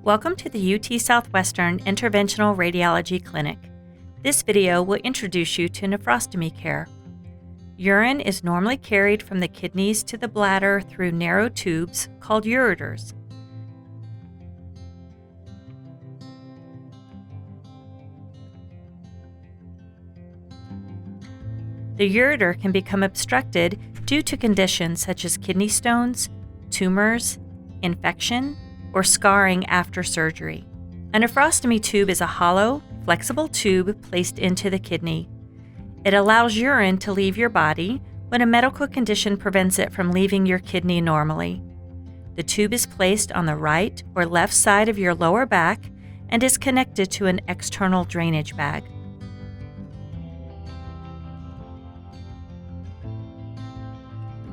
Welcome to the UT Southwestern Interventional Radiology Clinic. This video will introduce you to nephrostomy care. Urine is normally carried from the kidneys to the bladder through narrow tubes called ureters. The ureter can become obstructed due to conditions such as kidney stones, tumors, infection, or scarring after surgery. A nephrostomy tube is a hollow, flexible tube placed into the kidney. It allows urine to leave your body when a medical condition prevents it from leaving your kidney normally. The tube is placed on the right or left side of your lower back and is connected to an external drainage bag.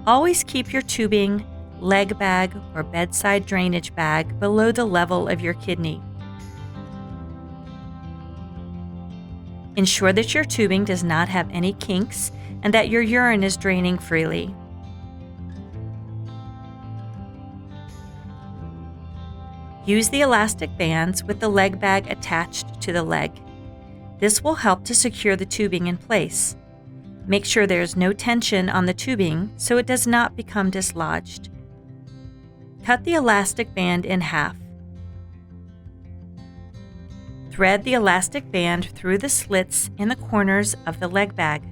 Always keep your tubing, leg bag, or bedside drainage bag below the level of your kidney. Ensure that your tubing does not have any kinks and that your urine is draining freely. Use the elastic bands with the leg bag attached to the leg. This will help to secure the tubing in place. Make sure there is no tension on the tubing so it does not become dislodged. Cut the elastic band in half. Thread the elastic band through the slits in the corners of the leg bag.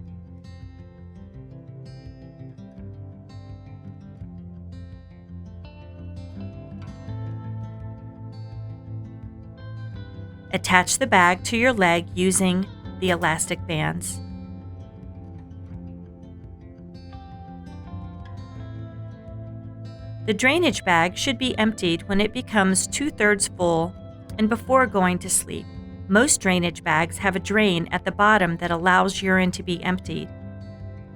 Attach the bag to your leg using the elastic bands. The drainage bag should be emptied when it becomes 2/3 full and before going to sleep. Most drainage bags have a drain at the bottom that allows urine to be emptied.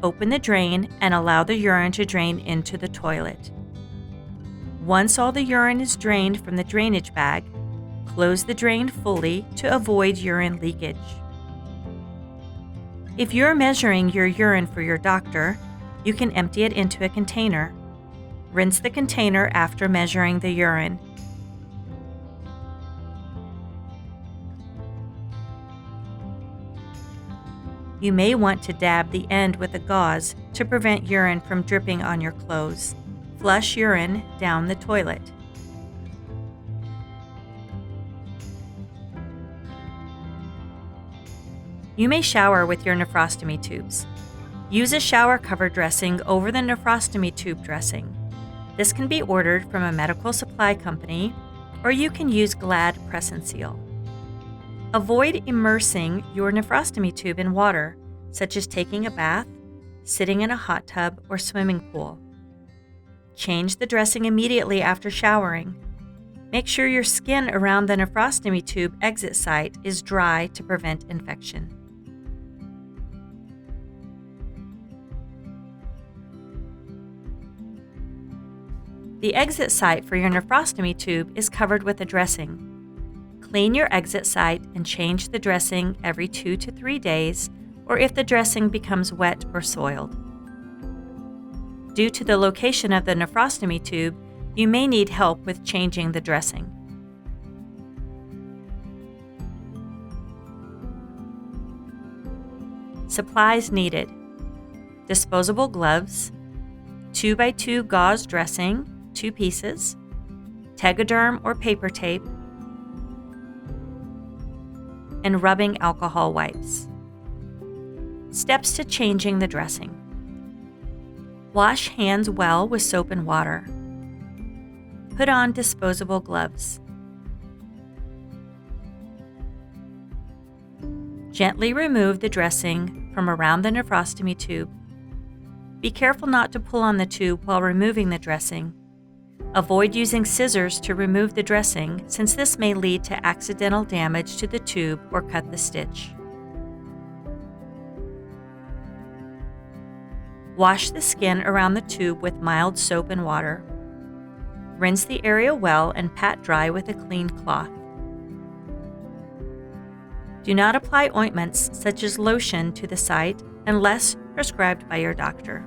Open the drain and allow the urine to drain into the toilet. Once all the urine is drained from the drainage bag, close the drain fully to avoid urine leakage. If you're measuring your urine for your doctor, you can empty it into a container. Rinse the container after measuring the urine. You may want to dab the end with a gauze to prevent urine from dripping on your clothes. Flush urine down the toilet. You may shower with your nephrostomy tubes. Use a shower cover dressing over the nephrostomy tube dressing. This can be ordered from a medical supply company, or you can use Glad Press and Seal. Avoid immersing your nephrostomy tube in water, such as taking a bath, sitting in a hot tub, or swimming pool. Change the dressing immediately after showering. Make sure your skin around the nephrostomy tube exit site is dry to prevent infection. The exit site for your nephrostomy tube is covered with a dressing. Clean your exit site and change the dressing every 2 to 3 days, or if the dressing becomes wet or soiled. Due to the location of the nephrostomy tube, you may need help with changing the dressing. Supplies needed: disposable gloves, 2x2 gauze dressing, 2 pieces, Tegaderm or paper tape, and rubbing alcohol wipes. Steps to changing the dressing: wash hands well with soap and water. Put on disposable gloves. Gently remove the dressing from around the nephrostomy tube. Be careful not to pull on the tube while removing the dressing. Avoid using scissors to remove the dressing, since this may lead to accidental damage to the tube or cut the stitch. Wash the skin around the tube with mild soap and water. Rinse the area well and pat dry with a clean cloth. Do not apply ointments such as lotion to the site unless prescribed by your doctor.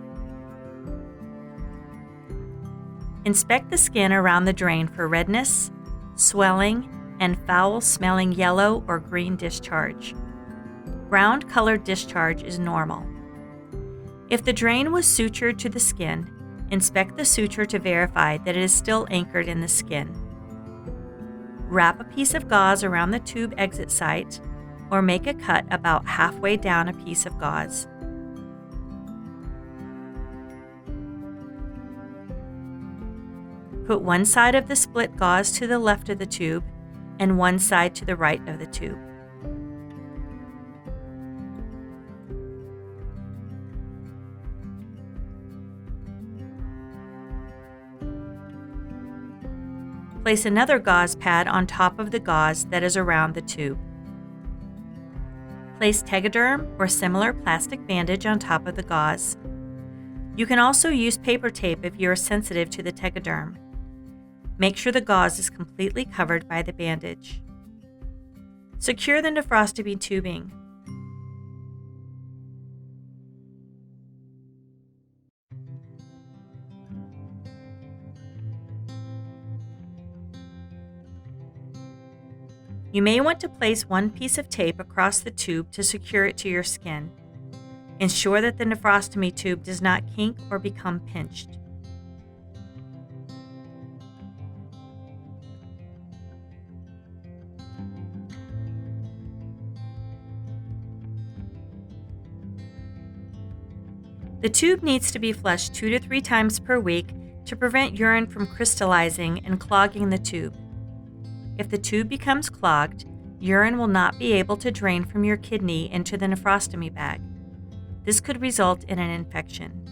Inspect the skin around the drain for redness, swelling, and foul-smelling yellow or green discharge. Brown-colored discharge is normal. If the drain was sutured to the skin, inspect the suture to verify that it is still anchored in the skin. Wrap a piece of gauze around the tube exit site, or make a cut about halfway down a piece of gauze. Put one side of the split gauze to the left of the tube and one side to the right of the tube. Place another gauze pad on top of the gauze that is around the tube. Place Tegaderm or similar plastic bandage on top of the gauze. You can also use paper tape if you are sensitive to the Tegaderm. Make sure the gauze is completely covered by the bandage. Secure the nephrostomy tubing. You may want to place one piece of tape across the tube to secure it to your skin. Ensure that the nephrostomy tube does not kink or become pinched. The tube needs to be flushed 2 to 3 times per week to prevent urine from crystallizing and clogging the tube. If the tube becomes clogged, urine will not be able to drain from your kidney into the nephrostomy bag. This could result in an infection.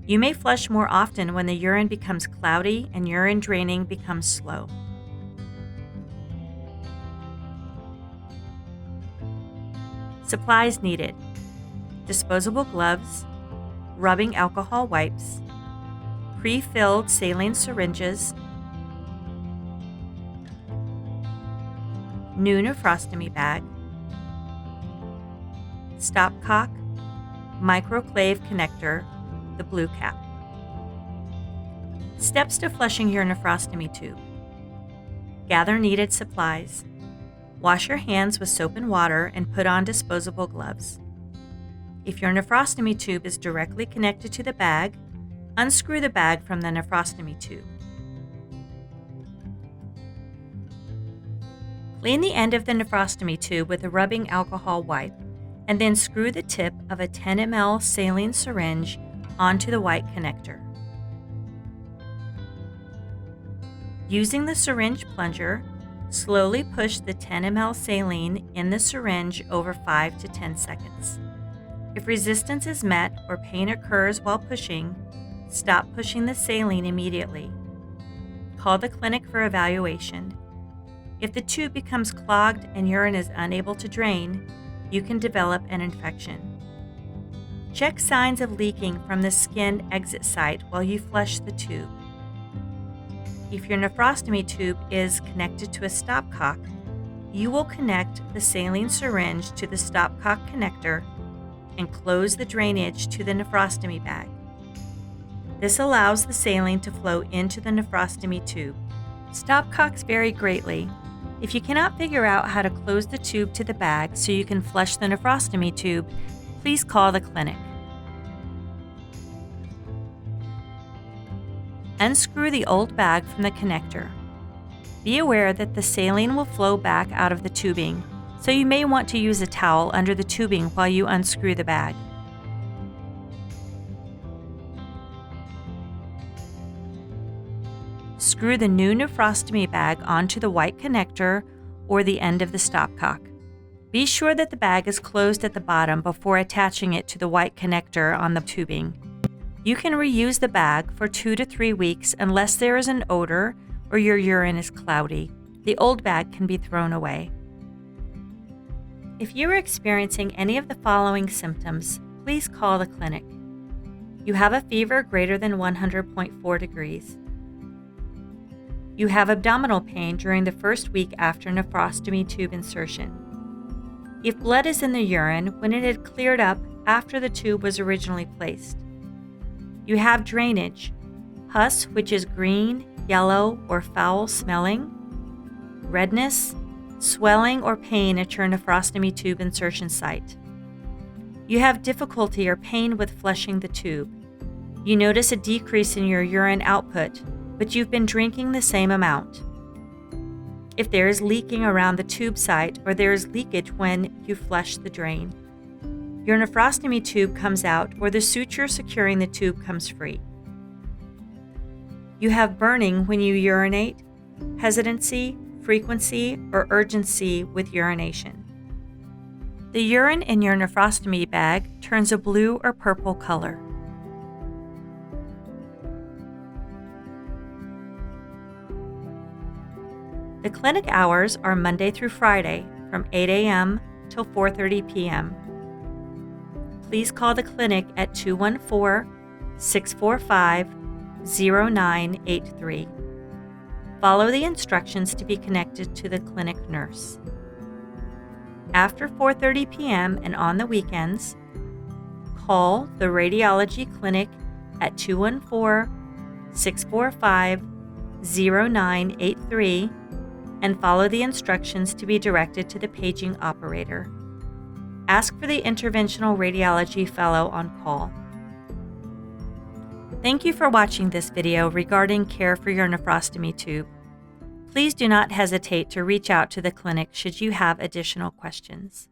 You may flush more often when the urine becomes cloudy and urine draining becomes slow. Supplies needed: disposable gloves, rubbing alcohol wipes, pre-filled saline syringes, new nephrostomy bag, stopcock, microclave connector, the blue cap. Steps to flushing your nephrostomy tube: gather needed supplies, wash your hands with soap and water, and put on disposable gloves. If your nephrostomy tube is directly connected to the bag, unscrew the bag from the nephrostomy tube. Clean the end of the nephrostomy tube with a rubbing alcohol wipe, and then screw the tip of a 10 ml saline syringe onto the white connector. Using the syringe plunger, slowly push the 10 ml saline in the syringe over 5 to 10 seconds. If resistance is met or pain occurs while pushing, stop pushing the saline immediately. Call the clinic for evaluation. If the tube becomes clogged and urine is unable to drain, you can develop an infection. Check signs of leaking from the skin exit site while you flush the tube. If your nephrostomy tube is connected to a stopcock, you will connect the saline syringe to the stopcock connector and close the drainage to the nephrostomy bag. This allows the saline to flow into the nephrostomy tube. Stopcocks vary greatly. If you cannot figure out how to close the tube to the bag so you can flush the nephrostomy tube, please call the clinic. Unscrew the old bag from the connector. Be aware that the saline will flow back out of the tubing, so you may want to use a towel under the tubing while you unscrew the bag. Screw the new nephrostomy bag onto the white connector or the end of the stopcock. Be sure that the bag is closed at the bottom before attaching it to the white connector on the tubing. You can reuse the bag for 2 to 3 weeks unless there is an odor or your urine is cloudy. The old bag can be thrown away. If you are experiencing any of the following symptoms, please call the clinic. You have a fever greater than 100.4 degrees. You have abdominal pain during the first week after nephrostomy tube insertion. If blood is in the urine when it had cleared up after the tube was originally placed. You have drainage, pus which is green, yellow, or foul smelling, redness, swelling, or pain at your nephrostomy tube insertion site. You have difficulty or pain with flushing the tube. You notice a decrease in your urine output, but you've been drinking the same amount. If there is leaking around the tube site or there is leakage when you flush the drain, your nephrostomy tube comes out or the suture securing the tube comes free. You have burning when you urinate, hesitancy, frequency, or urgency with urination. The urine in your nephrostomy bag turns a blue or purple color. The clinic hours are Monday through Friday from 8 a.m. till 4:30 p.m. Please call the clinic at 214-645-0983. Follow the instructions to be connected to the clinic nurse. After 4:30 p.m. and on the weekends, call the radiology clinic at 214-645-0983 and follow the instructions to be directed to the paging operator. Ask for the interventional radiology fellow on call. Thank you for watching this video regarding care for your nephrostomy tube. Please do not hesitate to reach out to the clinic should you have additional questions.